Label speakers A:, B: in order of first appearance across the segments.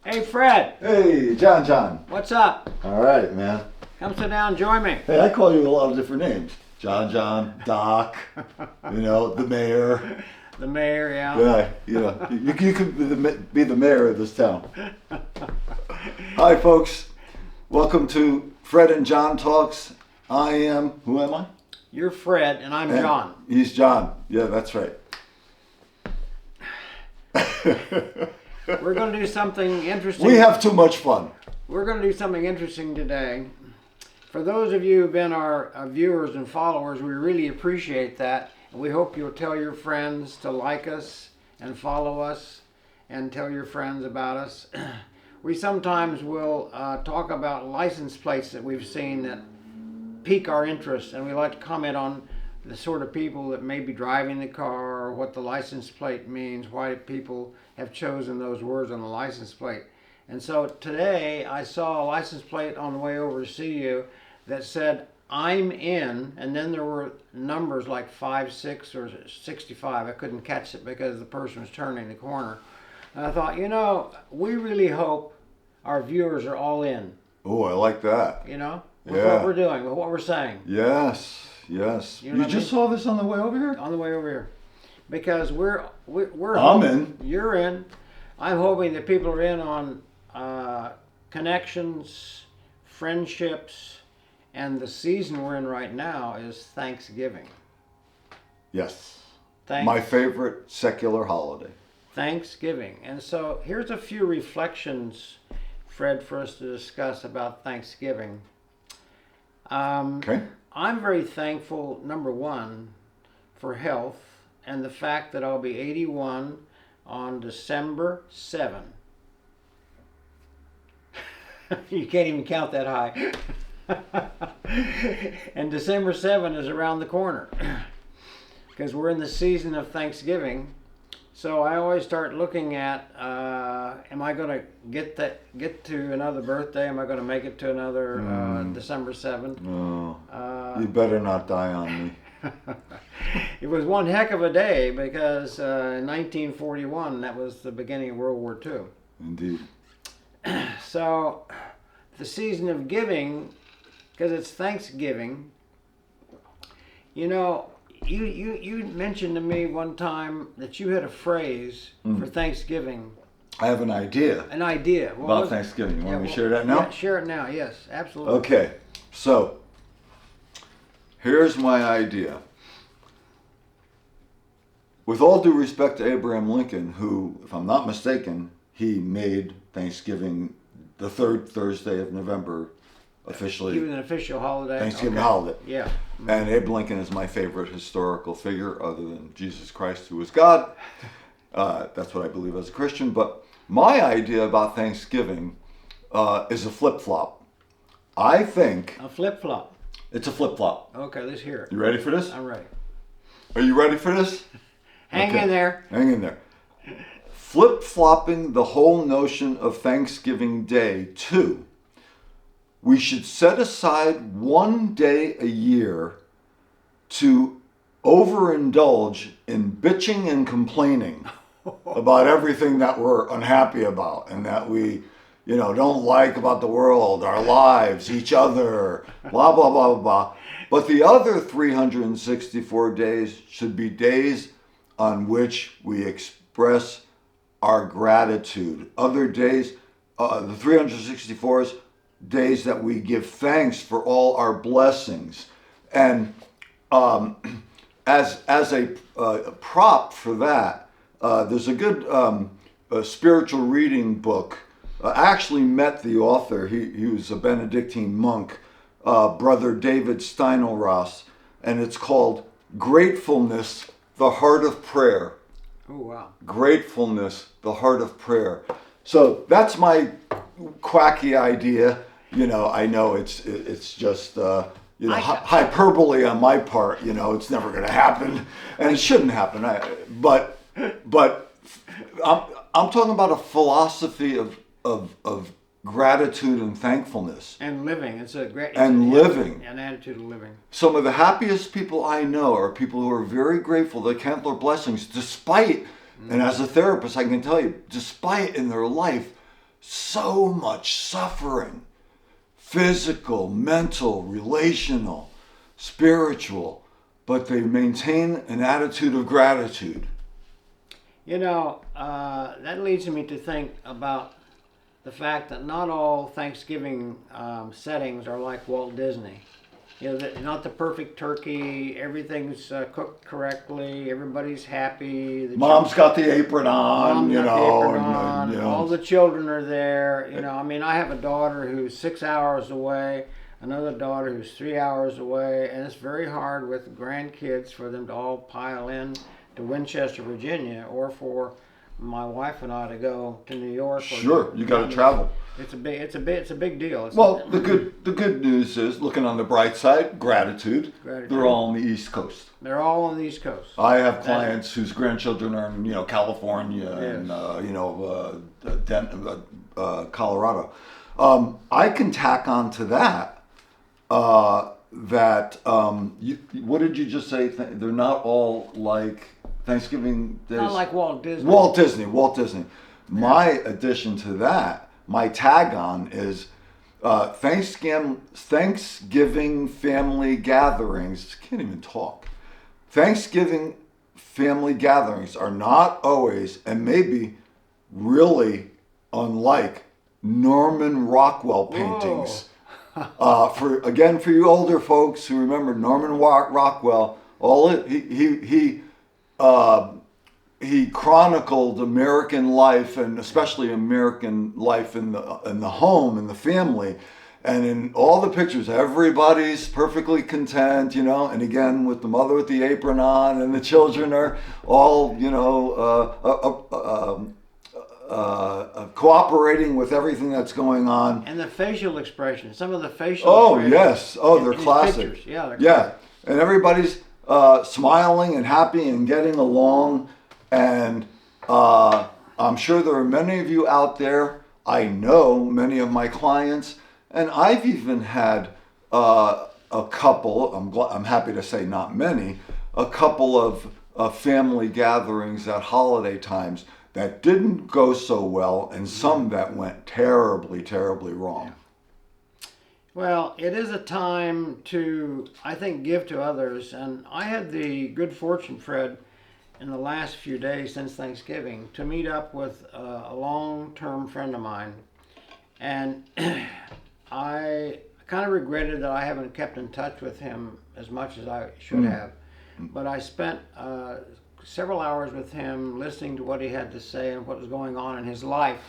A: Hey, Fred.
B: Hey, John.
A: What's up?
B: All right, man.
A: Come sit down, join me.
B: Hey, I call you a lot of different names. John, Doc, the mayor.
A: The mayor, yeah.
B: Yeah, you could be the mayor of this town. Hi, folks. Welcome to Fred and John Talks. Who am I?
A: You're Fred, and I'm John.
B: He's John. Yeah, that's right.
A: We're going to do something interesting.
B: We have too much fun.
A: We're going to do something interesting today. For those of you who've been our viewers and followers, we really appreciate that. And we hope you'll tell your friends to like us and follow us and tell your friends about us. We sometimes will talk about license plates that we've seen that pique our interest, and we like to comment on the sort of people that may be driving the car, or what the license plate means, why people have chosen those words on the license plate. And so today I saw a license plate on the way over to see you that said, "I'm in," and then there were numbers like 56 or 65. I couldn't catch it because the person was turning the corner. And I thought, we really hope our viewers are all in.
B: Oh, I like that.
A: With
B: Yeah.
A: what we're doing, with what we're saying.
B: Yes.
A: You know what I
B: just
A: mean?
B: saw this on the way over here?
A: On the way over here, because we're
B: I'm in.
A: You're in. I'm hoping that people are in on connections, friendships, and the season we're in right now is Thanksgiving.
B: Yes. My favorite secular holiday.
A: Thanksgiving. And so here's a few reflections, Fred, for us to discuss about Thanksgiving.
B: Okay.
A: I'm very thankful, number one, for health and the fact that I'll be 81 on December 7. You can't even count that high. And December 7 is around the corner because we're in the season of Thanksgiving. So I always start looking at, am I going to get to another birthday? Am I going to make it to another December 7th?
B: No. You better not die on me.
A: It was one heck of a day because in 1941, that was the beginning of World War II.
B: Indeed.
A: So the season of giving, because it's Thanksgiving, you mentioned to me one time that you had a phrase for Thanksgiving.
B: I have an idea.
A: An idea.
B: About Thanksgiving. You want me to share that now?
A: Yeah, share it now, yes, absolutely.
B: Okay, so here's my idea. With all due respect to Abraham Lincoln, who, if I'm not mistaken, he made Thanksgiving the third Thursday of November officially.
A: He was an official holiday.
B: Thanksgiving holiday.
A: Yeah.
B: And Abe Lincoln is my favorite historical figure other than Jesus Christ, who was God. That's what I believe as a Christian. But my idea about Thanksgiving is a flip-flop. I think...
A: A flip-flop.
B: It's a flip-flop.
A: Okay, let's hear it.
B: You ready for this?
A: I'm ready.
B: Are you ready for this?
A: Hang in there.
B: Hang in there. Flip-flopping the whole notion of Thanksgiving Day to... We should set aside one day a year to overindulge in bitching and complaining about everything that we're unhappy about and that we, don't like about the world, our lives, each other, blah, blah, blah, blah, blah. But the other 364 days should be days on which we express our gratitude. Other days, the 364 days that we give thanks for all our blessings. And as a prop for that, there's a good spiritual reading book. I actually met the author. He was a Benedictine monk, Brother David Steinelross, and it's called Gratefulness, the Heart of Prayer.
A: Oh, wow.
B: Gratefulness, the Heart of Prayer. So that's my quacky idea. I know it's just hyperbole on my part. It's never going to happen, and it shouldn't happen. But I'm talking about a philosophy of gratitude and thankfulness
A: and living. It's a great
B: living,
A: an attitude of living.
B: Some of the happiest people I know are people who are very grateful. They count their blessings despite, and as a therapist, I can tell you, despite in their life so much suffering, physical, mental, relational, spiritual, but they maintain an attitude of gratitude.
A: You know, that leads me to think about the fact that not all Thanksgiving settings are like Walt Disney. You know, not the perfect turkey, everything's cooked correctly, everybody's happy.
B: Mom's got the apron on,
A: Mom's
B: you
A: got the
B: know,
A: apron on,
B: you
A: all
B: know.
A: the children are there. You know, I mean, I have a daughter who's 6 hours away, another daughter who's 3 hours away, and it's very hard with grandkids for them to all pile in to Winchester, Virginia, or for my wife and I to go to New York.
B: Sure, you got to travel.
A: It's a big deal.
B: Well, the good news is, looking on the bright side, gratitude.
A: Gratitude.
B: They're all on the East Coast.
A: They're all on the East Coast.
B: I have clients whose grandchildren are in, California and Colorado. I can tack on to that what did you just say? They're not all like Thanksgiving days.
A: Not like Walt Disney.
B: Walt Disney. My addition to that, my tag on is Thanksgiving family gatherings. Can't even talk. Thanksgiving family gatherings are not always, and maybe really unlike, Norman Rockwell paintings. For you older folks who remember Norman Rockwell, he chronicled American life, and especially American life in the home, in the family, and in all the pictures, everybody's perfectly content, and again with the mother with the apron on, and the children are all, cooperating with everything that's going on.
A: And the facial expressions, some of the facial expressions.
B: Yes. They're classic.
A: Pictures. Yeah, they're
B: yeah.
A: classic.
B: And everybody's smiling and happy and getting along. And I'm sure there are many of you out there. I know many of my clients, and I've even had a couple, I'm happy to say not many, a couple of family gatherings at holiday times that didn't go so well, and some that went terribly, terribly wrong.
A: Well, it is a time to, I think, give to others. And I had the good fortune, Fred, in the last few days since Thanksgiving, to meet up with a long-term friend of mine. And I kind of regretted that I haven't kept in touch with him as much as I should have. But I spent several hours with him listening to what he had to say and what was going on in his life.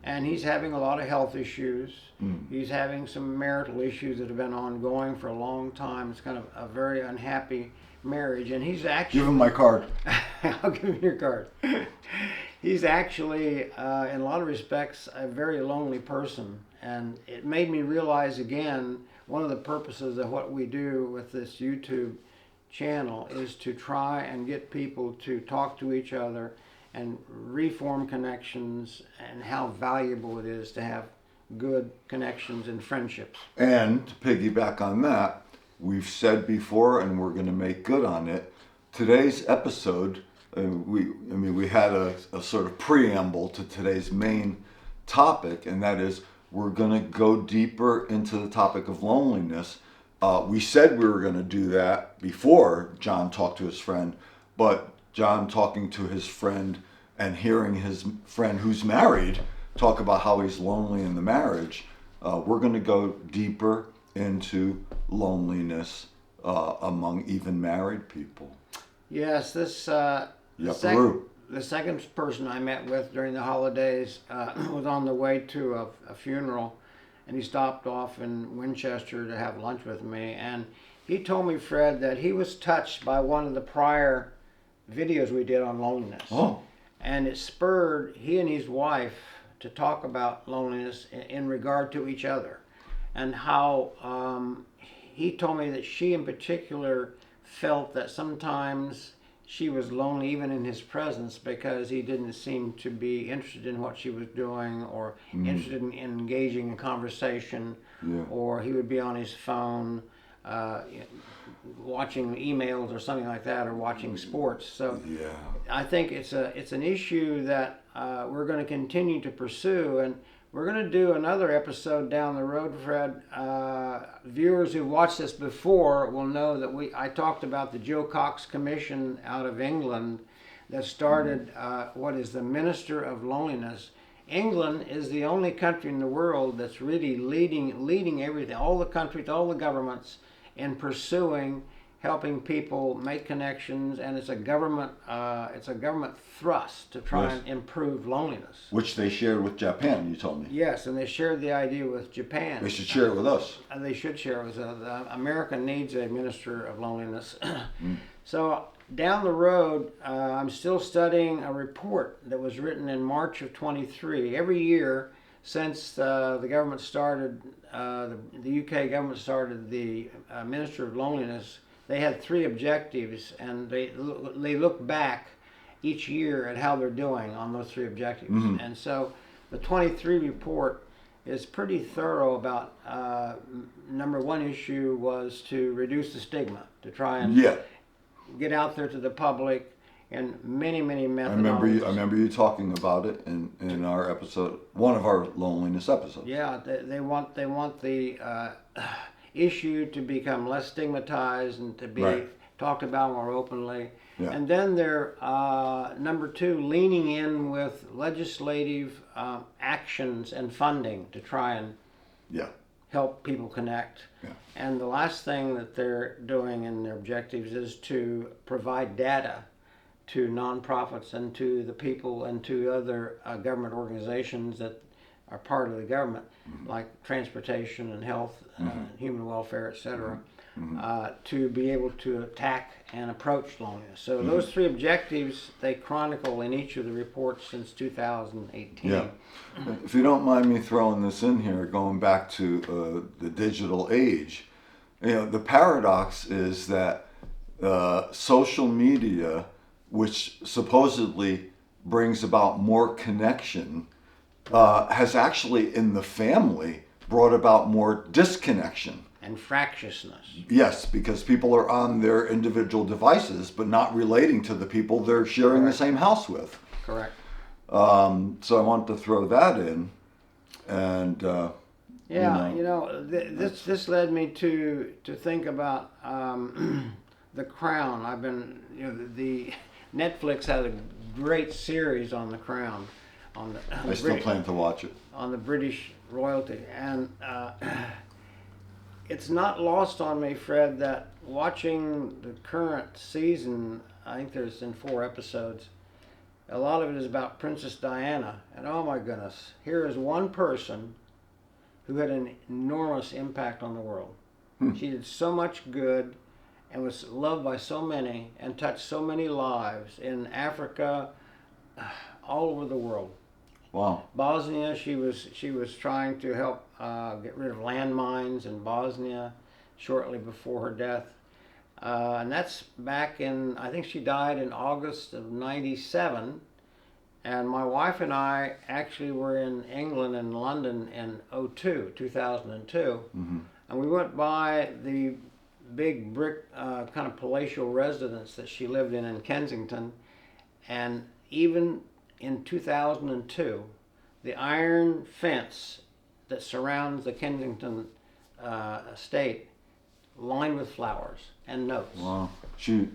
A: And he's having a lot of health issues. He's having some marital issues that have been ongoing for a long time. It's kind of a very unhappy marriage. And he's actually...
B: Give him my card.
A: I'll give you your card. He's actually, in a lot of respects, a very lonely person. And it made me realize again, one of the purposes of what we do with this YouTube channel is to try and get people to talk to each other and reform connections, and how valuable it is to have good connections and friendships.
B: And to piggyback on that, we've said before, and we're going to make good on it, today's episode, we had a sort of preamble to today's main topic, and that is we're going to go deeper into the topic of loneliness. We said we were going to do that before John talked to his friend, but John talking to his friend and hearing his friend who's married talk about how he's lonely in the marriage, we're going to go deeper into loneliness among even married people.
A: Yes, the second person I met with during the holidays was on the way to a funeral, and he stopped off in Winchester to have lunch with me. And he told me, Fred, that he was touched by one of the prior videos we did on loneliness.
B: Oh.
A: And it spurred he and his wife to talk about loneliness in regard to each other. And how he told me that she in particular felt that sometimes she was lonely even in his presence, because he didn't seem to be interested in what she was doing, or interested in engaging in conversation, or he would be on his phone watching emails or something like that, or watching sports. So I think it's an issue that we're going to continue to pursue, and We're going to do another episode down the road, Fred. Viewers who've watched this before will know that I talked about the Joe Cox Commission out of England that started what is the Minister of Loneliness. England is the only country in the world that's really leading everything, all the countries, all the governments, in pursuing helping people make connections, and it's a government thrust to try and improve loneliness.
B: Which they shared with Japan, you told me.
A: Yes, and they shared the idea with Japan.
B: They should share it with us.
A: They should share it with us. America needs a minister of loneliness. So down the road, I'm still studying a report that was written in March of 23. Every year since the government started, the UK government started the Minister of Loneliness, they had 3 objectives, and they look back each year at how they're doing on those 3 objectives.
B: Mm-hmm.
A: And so the 23 report is pretty thorough about number 1 issue was to reduce the stigma, to try and get out there to the public, and many methodologies.
B: I remember you talking about it in our episode, one of our loneliness episodes.
A: Yeah, they want the issue to become less stigmatized and to be talked about more openly.
B: Yeah.
A: And then they're number 2, leaning in with legislative actions and funding to try and help people connect.
B: Yeah.
A: And the last thing that they're doing in their objectives is to provide data to nonprofits and to the people and to other government organizations that are part of the government, like transportation and health, human welfare, etc., to be able to attack and approach loneliness. So those 3 objectives, they chronicle in each of the reports since 2018.
B: Yeah. If you don't mind me throwing this in here, going back to the digital age, the paradox is that social media, which supposedly brings about more connection, has actually in the family brought about more disconnection.
A: And fractiousness.
B: Yes, because people are on their individual devices, but not relating to the people they're sharing the same house with.
A: Correct.
B: So I want to throw that in, and
A: this led me to think about The Crown. I've been, the Netflix had a great series on The Crown.
B: I still plan to watch it.
A: On the British royalty, and it's not lost on me, Fred, that watching the current season, I think there's in 4 episodes, a lot of it is about Princess Diana, and oh my goodness, here is one person who had an enormous impact on the world. She did so much good and was loved by so many and touched so many lives in Africa, all over the world.
B: Wow.
A: Bosnia, she was trying to help get rid of landmines in Bosnia shortly before her death. And that's back in, I think she died in August of 97. And my wife and I actually were in England and London in 2002. And we went by the big brick kind of palatial residence that she lived in Kensington. And even in 2002, the iron fence that surrounds the Kensington estate lined with flowers and notes.
B: Wow. She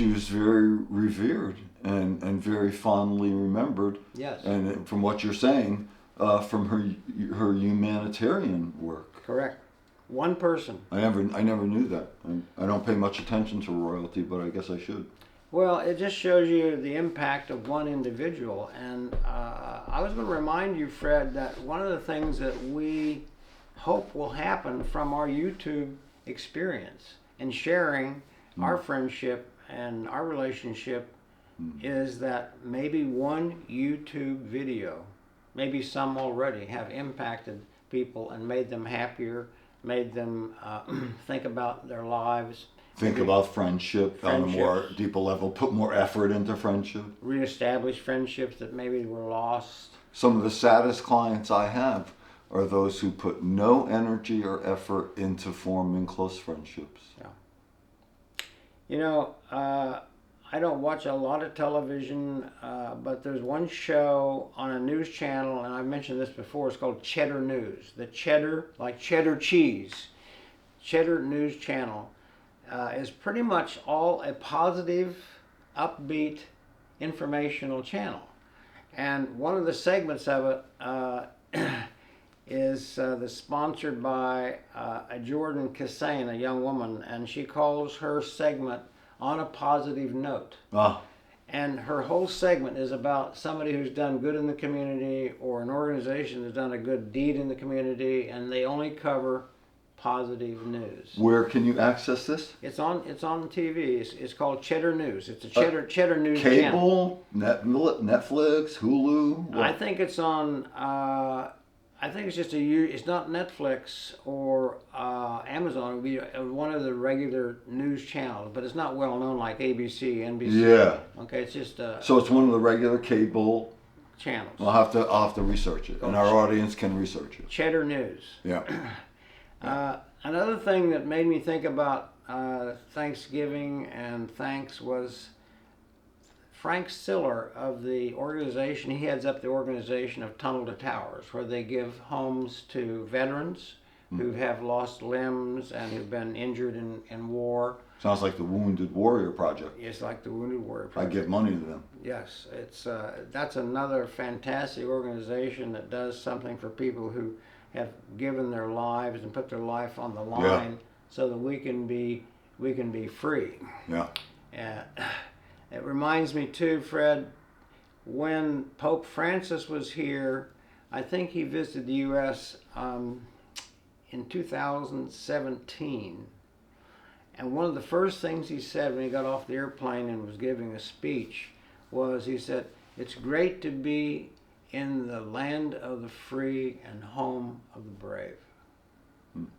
B: was very revered and very fondly remembered.
A: Yes.
B: And from what you're saying, from her humanitarian work.
A: Correct. One person.
B: I never knew that. I don't pay much attention to royalty, but I guess I should.
A: Well, it just shows you the impact of one individual. And I was going to remind you, Fred, that one of the things that we hope will happen from our YouTube experience and sharing our friendship and our relationship is that maybe one YouTube video, maybe some already, have impacted people and made them happier, made them think about their lives.
B: Think about friendship on a more deeper level, put more effort into friendship.
A: Reestablish friendships that maybe were lost.
B: Some of the saddest clients I have are those who put no energy or effort into forming close friendships.
A: Yeah. I don't watch a lot of television, but there's one show on a news channel, and I've mentioned this before. It's called Cheddar News. The cheddar, like cheddar cheese, Cheddar News Channel is pretty much all a positive, upbeat, informational channel. And one of the segments of it is sponsored by a Jordan Kassane, a young woman, and she calls her segment On a Positive Note.
B: Ah,
A: And her whole segment is about somebody who's done good in the community or an organization that's done a good deed in the community, and they only cover positive news.
B: where can you access this?
A: It's on TV. It's called Cheddar News. It's a Cheddar News channel.
B: Cable, Netflix, Hulu.
A: I think it's on. I think it's just it's not Netflix or Amazon. It would be one of the regular news channels, but it's not well known like ABC, NBC.
B: Yeah.
A: Okay, it's just
B: So it's one of the regular cable.
A: channels.
B: I'll have to research it, and our audience can research it.
A: Cheddar News.
B: Yeah.
A: Another thing that made me think about Thanksgiving and thanks was Frank Siller of the organization. He heads up the organization of Tunnel to Towers, where they give homes to veterans who have lost limbs and who've been injured in war.
B: Sounds like the Wounded Warrior Project.
A: It's like the Wounded Warrior
B: I
A: Project.
B: give money to them.
A: Yes, it's that's another fantastic organization that does something for people who have given their lives and put their life on the line, so that we can be free.
B: Yeah.
A: It reminds me too, Fred, when Pope Francis was here. I think he visited the U.S. In 2017, and one of the first things he said when he got off the airplane and was giving a speech was, he said, "It's great to be in the land of the free and home of the brave."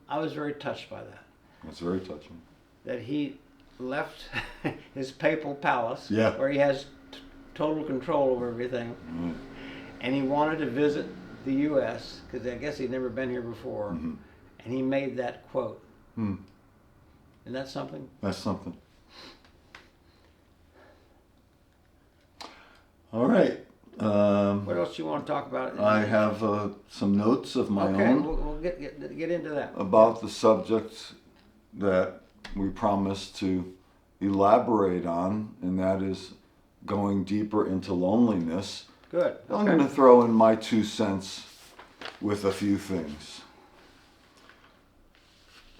A: I was very touched by that.
B: That's very touching.
A: That he left his papal palace,
B: Yeah.
A: where he has total control over everything, and he wanted to visit the U.S. because I guess he'd never been here before, and he made that quote. Isn't that something?
B: That's something. All right.
A: What else do you want to talk about?
B: I have some notes of my
A: Okay,
B: own
A: we'll get into that.
B: about the subject that we promised to elaborate on, and that is going deeper into loneliness.
A: Good.
B: I'm going to throw in my 2 cents with a few things.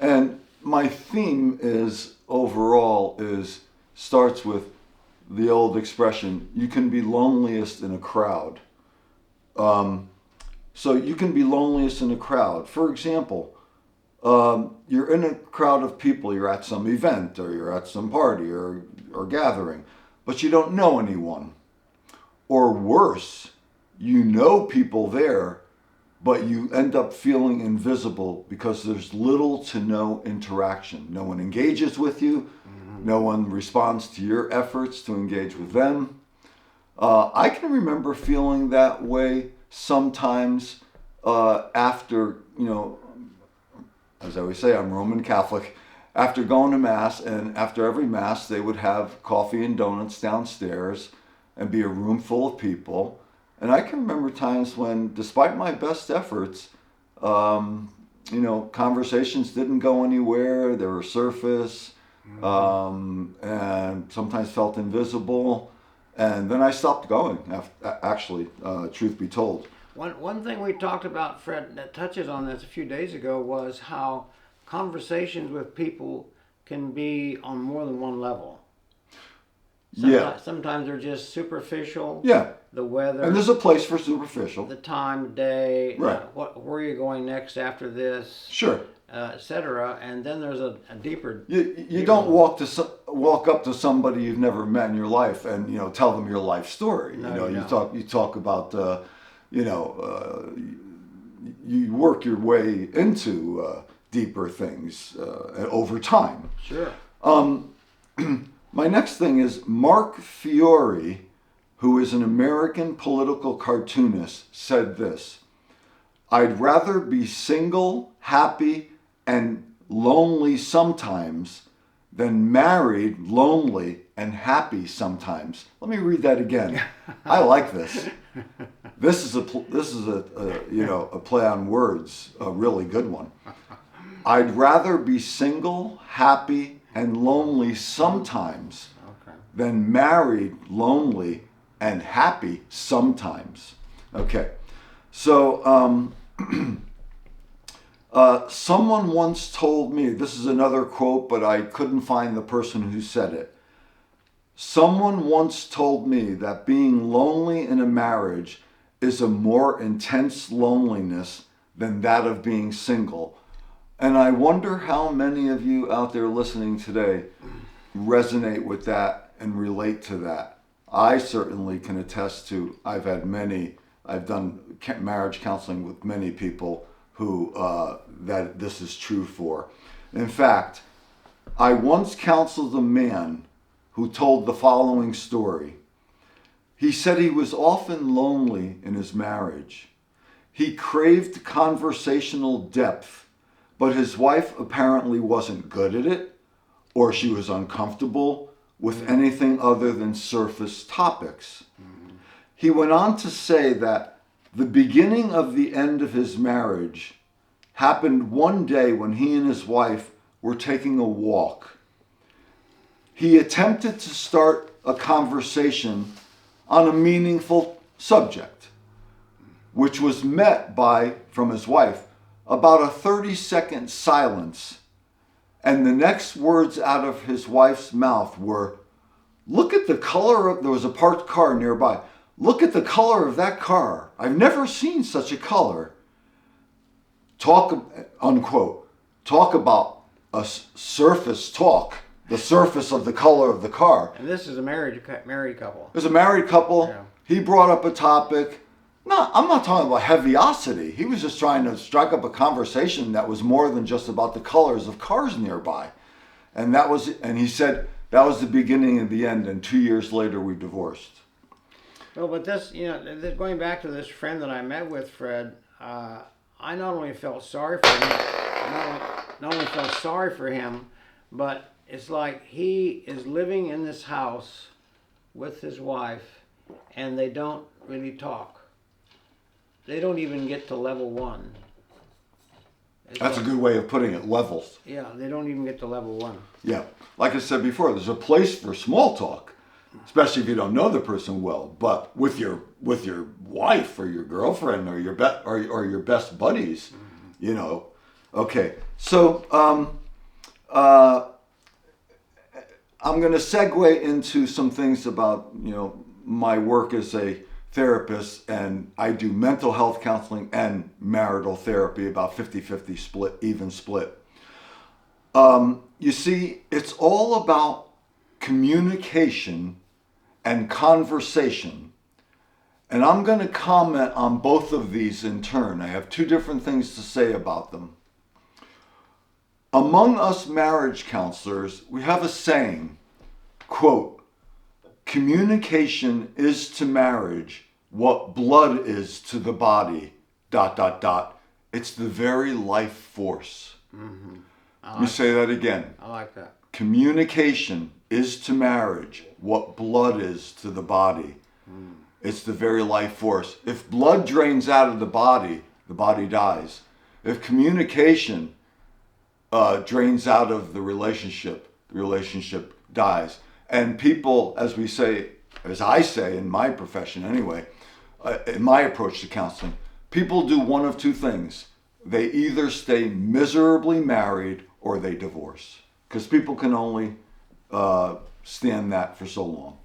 B: And my theme is overall starts with the old expression, you can be loneliest in a crowd. So you can be loneliest in a crowd. For example, you're in a crowd of people, you're at some event or you're at some party or gathering, but you don't know anyone. Or worse, you know people there, but you end up feeling invisible because there's little to no interaction. No one engages with you. No one responds to your efforts to engage with them. I can remember feeling that way sometimes after, as I always say, I'm Roman Catholic. After going to Mass, and after every Mass, they would have coffee and donuts downstairs and be a room full of people. And I can remember times when, despite my best efforts, conversations didn't go anywhere. They were surface, and sometimes felt invisible. And then I stopped going, actually, truth be told.
A: One thing we talked about, Fred, that touches on this a few days ago was how conversations with people can be on more than one level. Sometimes they're just superficial.
B: Yeah.
A: The weather.
B: And there's a place for superficial.
A: The time of day.
B: Right.
A: Where are you going next after this?
B: Sure.
A: Etc. And then there's a deeper.
B: You don't walk up to somebody you've never met in your life and tell them your life story.
A: No,
B: you talk about you work your way into deeper things over time.
A: Sure.
B: My next thing is Mark Fiore, who is an American political cartoonist, said this: "I'd rather be single, happy, and lonely sometimes than married, lonely, and happy sometimes. Let me read that again. I like this. This is a play on words, a really good one. I'd rather be single, happy, and lonely sometimes than married, lonely, and happy sometimes. Okay, so someone once told me, this is another quote, but I couldn't find the person who said it. Someone once told me that being lonely in a marriage is a more intense loneliness than that of being single. And I wonder how many of you out there listening today resonate with that and relate to that. I certainly can attest to, I've done marriage counseling with many people who that this is true for. In fact, I once counseled a man who told the following story. He said he was often lonely in his marriage. He craved conversational depth, but his wife apparently wasn't good at it, or she was uncomfortable with anything other than surface topics. He went on to say that the beginning of the end of his marriage happened one day when he and his wife were taking a walk. He attempted to start a conversation on a meaningful subject, which was met by, from his wife, about a 30-second silence. And the next words out of his wife's mouth were, "Look at the color of," there was a parked car nearby. "Look at the color of that car. I've never seen such a color." Unquote. Talk about a surface talk, the surface of the color of the car.
A: And this is a married couple.
B: There's a married couple.
A: Yeah.
B: He brought up a topic. No, I'm not talking about heaviosity. He was just trying to strike up a conversation that was more than just about the colors of cars nearby. And he said that was the beginning and the end, and 2 years later we divorced.
A: Well, but this, going back to this friend that I met with, Fred, I not only felt sorry for him, not only felt sorry for him, but it's like he is living in this house with his wife, and they don't really talk. They don't even get to level one.
B: That's a good way of putting it, levels.
A: Yeah, they don't even get to level one.
B: Yeah, like I said before, there's a place for small talk, especially if you don't know the person well. But with your wife or your girlfriend or your best buddies, Okay, so I'm going to segue into some things about my work as a therapist, and I do mental health counseling and marital therapy, about 50-50 split, even split. You see, it's all about communication and conversation. And I'm going to comment on both of these in turn. I have two different things to say about them. Among us marriage counselors, we have a saying, quote, "Communication is to marriage what blood is to the body, ... It's the very life force."
A: Mm-hmm.
B: Let me say that again.
A: I like that.
B: Communication is to marriage what blood is to the body. It's the very life force. If blood drains out of the body dies. If communication drains out of the relationship dies. And people, as I say in my profession anyway, in my approach to counseling, people do one of two things. They either stay miserably married or they divorce. Because people can only stand that for so long.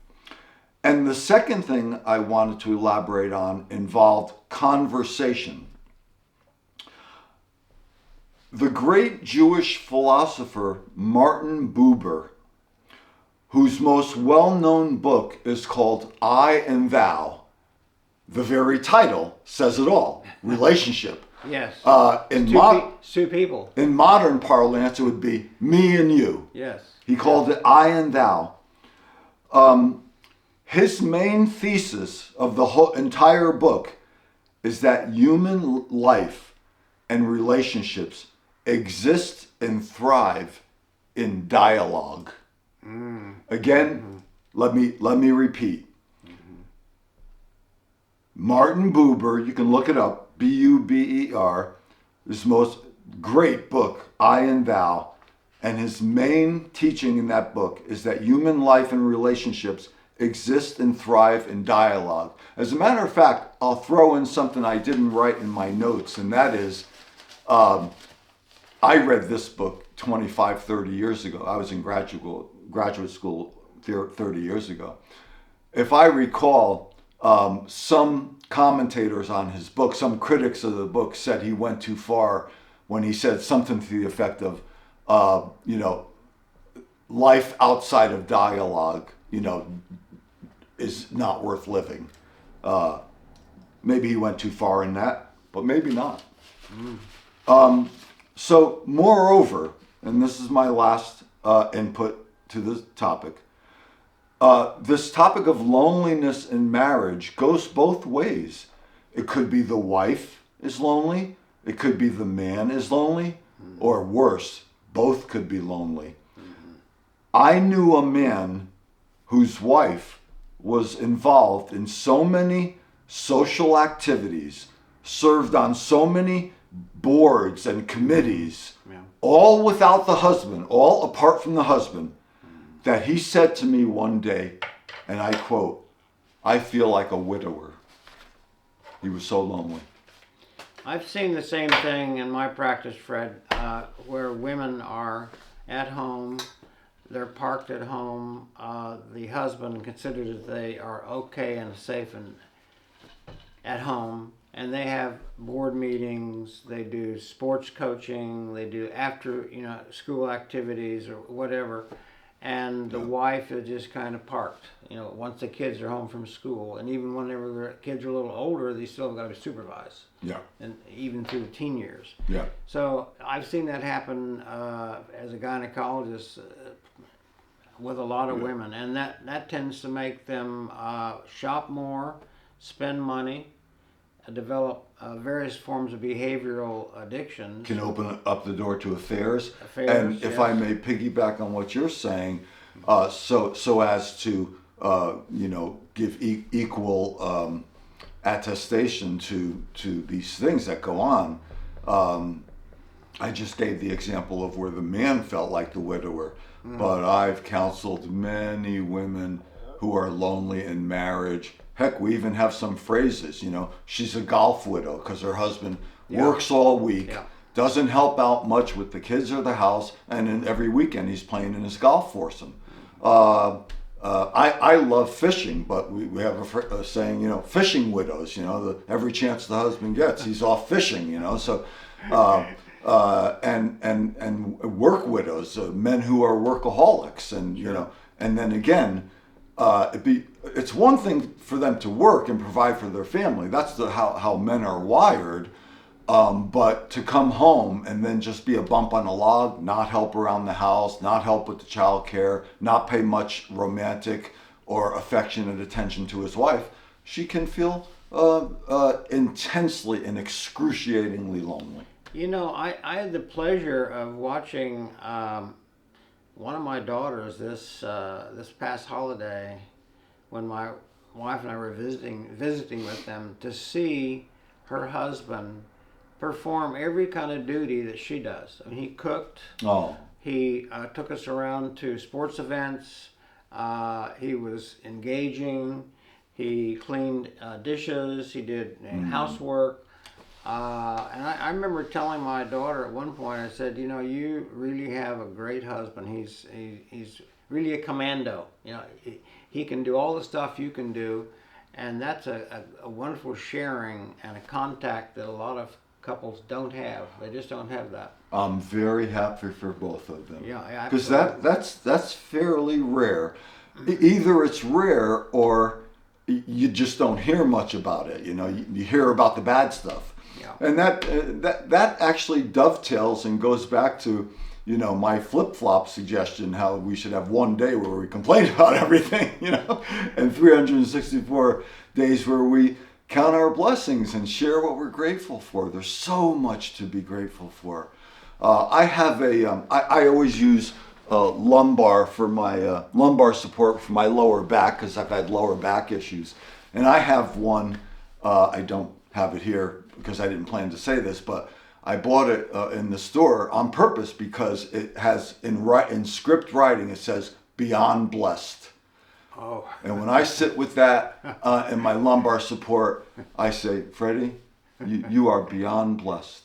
B: And the second thing I wanted to elaborate on involved conversation. The great Jewish philosopher Martin Buber, whose most well-known book is called I and Thou, the very title says it all, relationship.
A: Yes. Two people.
B: In modern parlance, it would be me and you.
A: Yes.
B: He called it I and Thou. His main thesis of the whole entire book is that human life and relationships exist and thrive in dialogue. Again, let me repeat. Martin Buber, you can look it up, Buber, his most great book, I and Thou, and his main teaching in that book is that human life and relationships exist and thrive in dialogue. As a matter of fact, I'll throw in something I didn't write in my notes, and that is, I read this book 25, 30 years ago. I was in graduate school 30 years ago. If I recall, some commentators on his book, some critics of the book said he went too far when he said something to the effect of, life outside of dialogue, is not worth living. Maybe he went too far in that, but maybe not. So, moreover, and this is my last input to this topic, this topic of loneliness in marriage goes both ways. It could be the wife is lonely, it could be the man is lonely, or worse, both could be lonely. I knew a man whose wife was involved in so many social activities, served on so many boards and committees, all without the husband, all apart from the husband, that he said to me one day, and I quote, "I feel like a widower." He was so lonely.
A: I've seen the same thing in my practice, Fred, where women are at home, they're parked at home, the husband considers that they are okay and safe and at home, and they have board meetings, they do sports coaching, they do after school activities or whatever, and the wife is just kind of parked. Once the kids are home from school, and even whenever their kids are a little older, they still got to be supervised.
B: Yeah.
A: And even through the teen years.
B: Yeah.
A: So I've seen that happen as a gynecologist with a lot of women, and that tends to make them shop more, spend money, develop various forms of behavioral addictions.
B: Can open up the door to affairs.
A: And
B: if yes. I may piggyback on what you're saying, so as to give equal attestation to these things that go on. I just gave the example of where the man felt like the widower, but I've counseled many women who are lonely in marriage. Heck, we even have some phrases, she's a golf widow because her husband works all week, doesn't help out much with the kids or the house, and then every weekend he's playing in his golf foursome. I love fishing, but we have a saying, fishing widows, every chance the husband gets, he's off fishing, so, and work widows, men who are workaholics, and, and then again, it's one thing for them to work and provide for their family. That's how men are wired. But to come home and then just be a bump on a log, not help around the house, not help with the child care, not pay much romantic or affectionate attention to his wife, she can feel intensely and excruciatingly lonely.
A: I had the pleasure of watching one of my daughters this past holiday when my wife and I were visiting with them, to see her husband perform every kind of duty that she does. I mean, he cooked.
B: Oh.
A: He took us around to sports events. He was engaging. He cleaned dishes. He did housework. And I remember telling my daughter at one point, I said, you really have a great husband. He's really a commando. He can do all the stuff you can do, and that's a wonderful sharing and a contact that a lot of couples don't have. They just don't have that.
B: I'm very happy for both of them.
A: Yeah,
B: because that's fairly rare. Either it's rare or you just don't hear much about it. You hear about the bad stuff.
A: Yeah.
B: And that actually dovetails and goes back to my flip-flop suggestion, how we should have one day where we complain about everything, and 364 days where we count our blessings and share what we're grateful for. There's so much to be grateful for. I have I always use lumbar for my lumbar support for my lower back because I've had lower back issues, and I have one. I don't have it here because I didn't plan to say this, but I bought it in the store on purpose because it has in script writing it says "Beyond Blessed."
A: Oh,
B: And when I sit with that in my lumbar support, I say, Freddie, you are beyond blessed.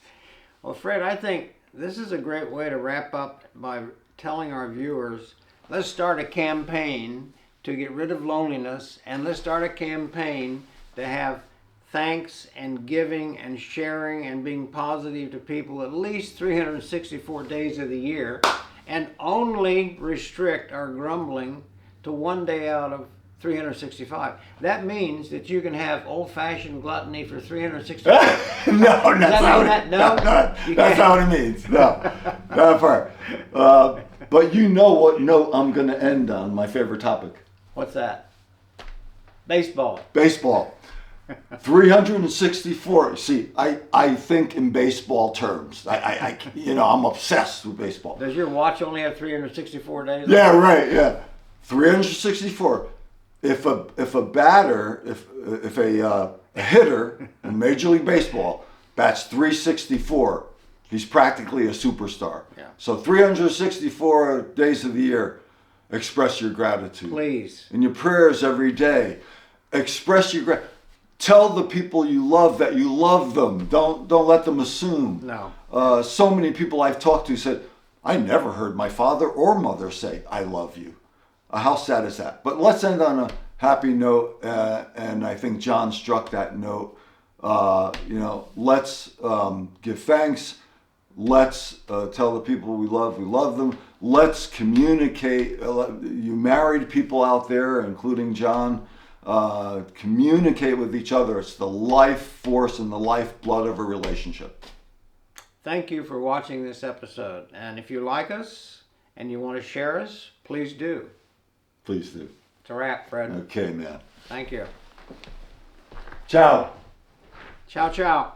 A: well, Fred, I think this is a great way to wrap up by telling our viewers, let's start a campaign to get rid of loneliness, and let's start a campaign to have thanks and giving and sharing and being positive to people at least 364 days of the year, and only restrict our grumbling to one day out of 365. That means that you can have old-fashioned gluttony for 365.
B: No, that's
A: That's
B: not what it means. No, that part. But you know what note I'm going to end on, my favorite topic.
A: What's that? Baseball.
B: Baseball. 364. See, I think in baseball terms. I'm obsessed with baseball.
A: Does your watch only have 364 days?
B: Yeah, right. Yeah, 364. If a batter, if a hitter in Major League Baseball bats 364, he's practically a superstar.
A: Yeah.
B: So 364 days of the year, express your gratitude.
A: Please.
B: In your prayers every day, express your gratitude. Tell the people you love that you love them. Don't let them assume.
A: No.
B: So many people I've talked to said, I never heard my father or mother say, I love you. How sad is that? But let's end on a happy note, and I think John struck that note. Let's give thanks. Let's tell the people we love them. Let's communicate. You married people out there, including John, communicate with each other. It's the life force and the lifeblood of a relationship.
A: Thank you for watching this episode. And if you like us and you want to share us, please do.
B: Please do.
A: It's a wrap, Fred.
B: Okay, man.
A: Thank you.
B: Ciao.
A: Ciao, ciao.